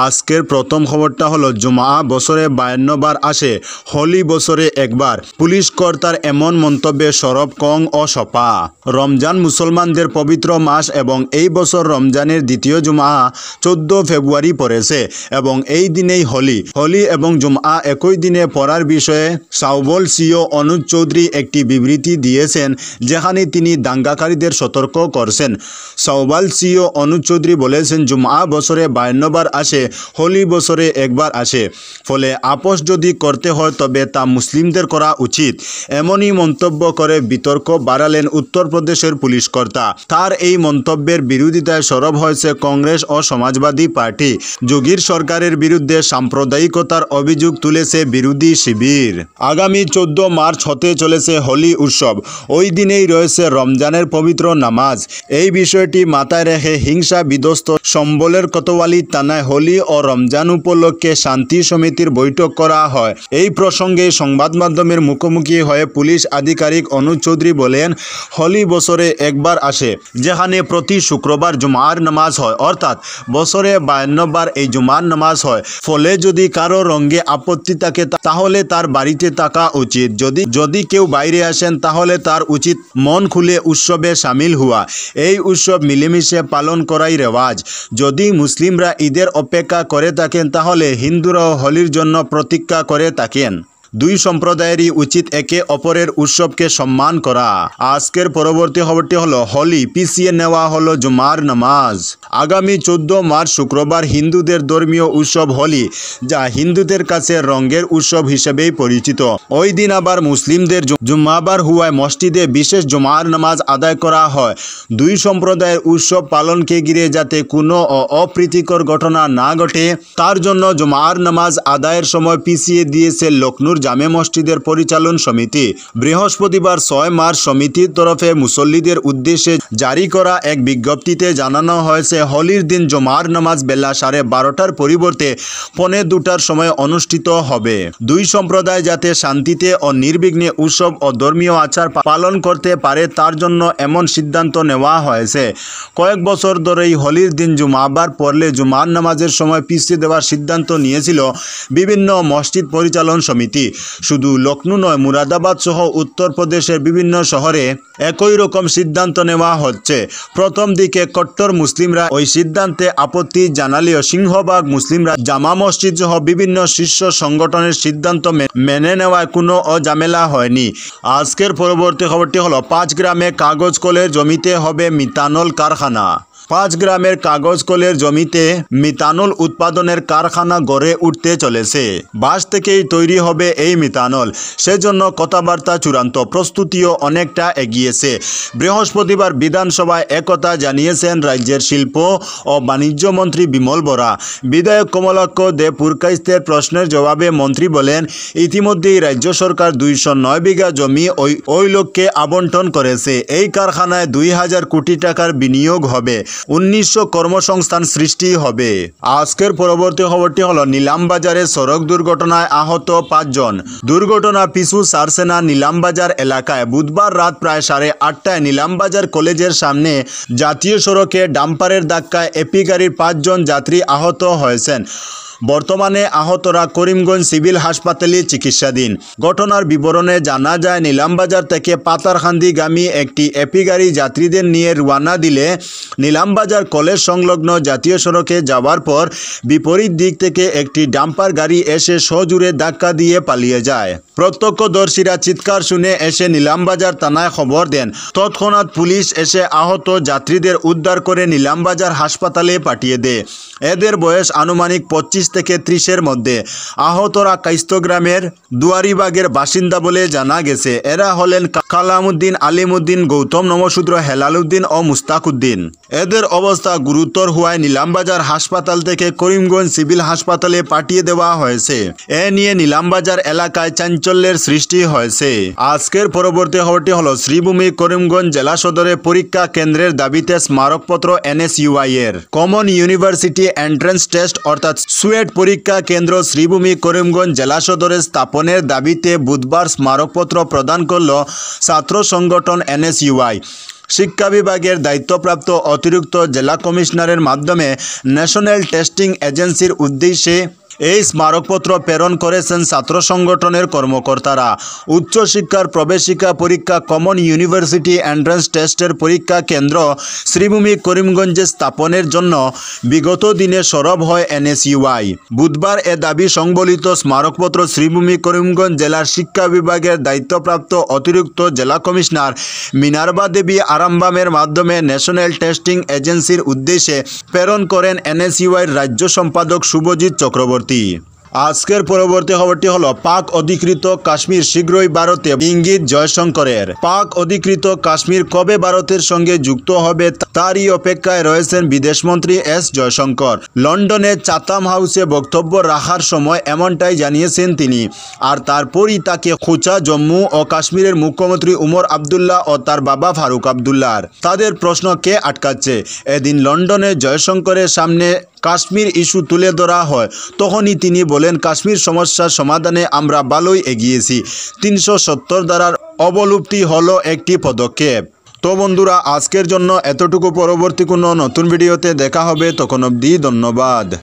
আজকের প্রথম খবরটা হলো জুমা বছরে 52 বার আসে, হোলি বছরে একবার। পুলিশ কর্তার এমন মন্তব্যে সরব কং ও সপা। রমজান মুসলমানদের পবিত্র মাস এবং এই বছর রমজানের দ্বিতীয় জুমা 14 ফেব্রুয়ারি পড়েছে এবং এই দিনেই হোলি এবং জুমা একই দিনে পড়ার বিষয়ে সাউবল সিও অনুজ চৌধুরী একটি বিবৃতি দিয়েছেন, যেখানে তিনি দাঙ্গাকারীদের সতর্ক করছেন। সাউবল সিও অনুজ চৌধুরী বলেছেন, জুমা বছরে 52 বার আসে, হোলি বছরে একবার আসে, ফলে আপোষ যদি করতে হয় তবে তা মুসলিমদের করা উচিত। এমনই মন্তব্য করে বিতর্ক বাড়ালেন উত্তরপ্রদেশের পুলিশ কর্তা। তার এই মন্তব্যের বিরোধিতায় সরব হয়েছে কংগ্রেস ও সমাজবাদী পার্টি। যোগীর সরকারের বিরুদ্ধে সাম্প্রদায়িকতার অভিযোগ তুলেছে বিরোধী শিবির। আগামী 14 মার্চ হতে চলেছে হোলি উৎসব। ওই দিনেই রয়েছে রমজানের পবিত্র নামাজ। এই বিষয়টি মাথায় রেখে হিংসা বিধ্বস্ত সম্বলের কোতোয়ালি থানায় হোলি ও রমজান উপলক্ষে শান্তি সমিতির বৈঠক করা হয়। এই প্রসঙ্গে সংবাদ মাধ্যমের মুখোমুখি হয়ে পুলিশ আধিকারিক অনুজ চৌধুরী বলেন, হোলি বছরে একবার আসে, যেখানে প্রতি শুক্রবার জুমার নামাজ হয়, অর্থাৎ বছরে 52 বার এই জুমার নামাজ হয়। ফলে যদি কারো রঙে আপত্তি থাকে তাহলে তার বাড়িতে থাকা উচিত। যদি কেউ বাইরে আসেন তাহলে তার উচিত মন খুলে উৎসবে সামিল হওয়া। এই উৎসব মিলেমিশে পালন করাই রেওয়াজ। যদি মুসলিমরা ঈদের অপেক্ষা করে থাকেন তাহলে হিন্দুরাও হোলির জন্য প্রতীক্ষা করে থাকেন। দুই সম্প্রদায়েরই উচিত একে অপরের উৎসবকে সম্মান করা। আজকের পরবর্তী খবরটি হলো হোলি পিছিয়ে নেওয়া হলো জুমার নামাজ। আগামী 14 মার্চ শুক্রবার হিন্দুদের ধর্মীয় উৎসব হোলি, যা হিন্দুদের কাছে রঙের উৎসব হিসেবেই পরিচিত। ওই দিন আবার মুসলিমদের জুম্মাবার হুয়ায় মসজিদে বিশেষ জুমার নামাজ আদায় করা হয়। দুই সম্প্রদায়ের উৎসব পালনকে ঘিরে যাতে কোনো অপ্রীতিকর ঘটনা না ঘটে তার জন্য জুমার নামাজ আদায়ের সময় পিছিয়ে দিয়েছে লখনৌর জামে মসজিদের পরিচালন সমিতি। বৃহস্পতিবার 6 মার্চ সমিতির তরফে মুসল্লিদের উদ্দেশ্যে জারি করা এক বিজ্ঞপ্তিতে জানানো হয়েছে, হোলির দিন জুমার নামাজ বেলা 12:30টার পরিবর্তে 1:45টার সময় অনুষ্ঠিত হবে। দুই সম্প্রদায় যাতে শান্তিতে ও নির্বিঘ্নে উৎসব ও ধর্মীয় আচার পালন করতে পারে তার জন্য এমন সিদ্ধান্ত নেওয়া হয়েছে। কয়েক বছর ধরেই হোলির দিন জুমাবার পড়লে জুমার নামাজের সময় পিছিয়ে দেওয়ার সিদ্ধান্ত নিয়েছিল বিভিন্ন মসজিদ পরিচালন সমিতি। শুধু লখনৌ নয়, মুরাদাবাদ সহ উত্তরপ্রদেশের বিভিন্ন শহরে একই রকম সিদ্ধান্ত নেওয়া হচ্ছে। প্রথম দিকে কট্টর মুসলিমরা ওই সিদ্ধান্তে আপত্তি জানালেও সিংহভাগ মুসলিমরা জামা মসজিদ সহ বিভিন্ন শীর্ষ সংগঠনের সিদ্ধান্ত মেনে নেওয়ায় কোনো অঝামেলা হয়নি। আজকের পরবর্তী খবরটি হলো 5 গ্রামে কাগজ কলের জমিতে হবে মিথানল কারখানা। 5 গ্রামের কাগজ কলের জমিতে মিথানল উৎপাদনের কারখানা গড়ে উঠতে চলেছে। বাঁশ থেকেই তৈরি হবে এই মিথানল। সেজন্য কথাবার্তা চূড়ান্ত, প্রস্তুতিও অনেকটা এগিয়েছে। বৃহস্পতিবার বিধানসভায় একথা জানিয়েছেন রাজ্যের শিল্প ও বাণিজ্য মন্ত্রী বিমল বরা। বিধায়ক কমলাক্ষ দে পুরকাইস্তের প্রশ্নের জবাবে মন্ত্রী বলেন, ইতিমধ্যেই রাজ্য সরকার 209 বিঘা জমি ওই লক্ষ্যে আবন্টন করেছে। এই কারখানায় 2000 কোটি টাকার বিনিয়োগ হবে, 1900 কর্মসংস্থান সৃষ্টি হবে। আজকের পরবর্তী খবরটি হলো নিলামবাজারে সড়ক দুর্ঘটনায় আহত 5 জন। দুর্ঘটনা পিছু ছাড়ছে না নিলামবাজার এলাকায়। বুধবার রাত প্রায় 8:30টায় নিলামবাজার কলেজের সামনে জাতীয় সড়কে ডাম্পারের ধাক্কায় এপি গাড়ির 5 জন যাত্রী আহত হয়েছেন। বর্তমানে আহতরা করিমগঞ্জ সিভিল হাসপাতালে চিকিৎসাধীন। ঘটনার বিবরণে জানা যায়, নিলামবাজার থেকে পাতারকান্দিগামী একটি এপি গাড়ি যাত্রীদের নিয়ে রওনা দিলে নিলামবাজার কলেজ সংলগ্ন জাতীয় সড়কে যাওয়ার পর বিপরীত দিক থেকে একটি ডাম্পার গাড়ি এসে সজোরে ধাক্কা দিয়ে পালিয়ে যায়। প্রত্যক্ষদর্শীরা চিৎকার শুনে এসে নিলামবাজার থানায় খবর দেন। তৎক্ষণাৎ পুলিশ এসে আহত যাত্রীদের উদ্ধার করে নিলামবাজার হাসপাতালে পাঠিয়ে দেয়। এদের বয়স আনুমানিক 25 থেকে 30-এর মধ্যে। আহতরা কাইস্তগ্রামের দুয়ারিবাগের বাসিন্দা বলে জানা গেছে। এরা হলেন কালামউদ্দিন, আলিমউদ্দিন, গৌতম নমশূদ্র, হেলালউদ্দিন ও মুস্তাকউদ্দিন। এদের অবস্থা গুরুতর হওয়ায় নিলামবাজার হাসপাতাল থেকে করিমগঞ্জ সিভিল হাসপাতালে পাঠিয়ে দেওয়া হয়েছে। এ নিয়ে নিলামবাজার এলাকায় চাঞ্চল্যের সৃষ্টি হয়েছে। আজকের পরবর্তী খবরটি হলো শ্রীভূমি করিমগঞ্জ জেলা সদরে পরীক্ষা কেন্দ্রের দাবিতে স্মারকপত্র NSUI এর। কমন ইউনিভার্সিটি এন্ট্রান্স টেস্ট অর্থাৎ সুয়েট পরীক্ষা কেন্দ্র শ্রীভূমি করিমগঞ্জ জেলা সদরে স্থাপনের দাবিতে বুধবার স্মারকপত্র প্রদান করল ছাত্র সংগঠন NSUI। শিক্ষা বিভাগের দায়িত্বপ্রাপ্ত অতিরিক্ত জেলা কমিশনারের মাধ্যমে ন্যাশনাল টেস্টিং এজেন্সির উদ্দেশ্যে এই স্মারকপত্র প্রেরণ করেছেন ছাত্র সংগঠনের কর্মকর্তারা। উচ্চশিক্ষার প্রবেশিকা পরীক্ষা কমন ইউনিভার্সিটি এন্ট্রান্স টেস্টের পরীক্ষা কেন্দ্র শ্রীভূমি করিমগঞ্জে স্থাপনের জন্য বিগত দিনে সরব হয় এনএসইউআই। বুধবার এ দাবি সংবলিত স্মারকপত্র শ্রীভূমি করিমগঞ্জ জেলার শিক্ষা বিভাগের দায়িত্বপ্রাপ্ত অতিরিক্ত জেলা কমিশনার মিনার্বা দেবী আরামবামের মাধ্যমে ন্যাশনাল টেস্টিং এজেন্সির উদ্দেশ্যে প্রেরণ করেন এনএসইউআইর রাজ্য সম্পাদক শুভজিৎ চক্রবর্তী। আজকের পরবর্তী খবরটি হলো পাক অধিকৃত কাশ্মীর শীঘ্রই ভারতে, ইঙ্গিত জয়শঙ্করের। পাক অধিকৃত কাশ্মীর কবে ভারতের সঙ্গে যুক্ত হবে তারই অপেক্ষায় রয়েছেন বিদেশমন্ত্রী এস জয়শঙ্কর। লন্ডনে চাতাম হাউসে বক্তব্য রাখার সময় এমনটাই জানিয়েছেন তিনি। আর তারপরই তাকে খোঁচা জম্মু ও কাশ্মীরের মুখ্যমন্ত্রী উমর আবদুল্লাহ ও তার বাবা ফারুক আবদুল্লাহর। তাদের প্রশ্ন কে আটকাচ্ছে। এদিন লন্ডনে জয়শঙ্করের সামনে কাশ্মীর ইস্যু তুলে ধরা হয়, তখনই তিনি বলেন কাশ্মীর সমস্যার সমাধানে আমরা ভালোই এগিয়েছি। 370 ধারার অবলুপ্তি হলো একটি পদক্ষেপ। তো বন্ধুরা, আজকের জন্য এতটুকু। পরবর্তী কোনো নতুন ভিডিওতে দেখা হবে, তখন অবধি ধন্যবাদ।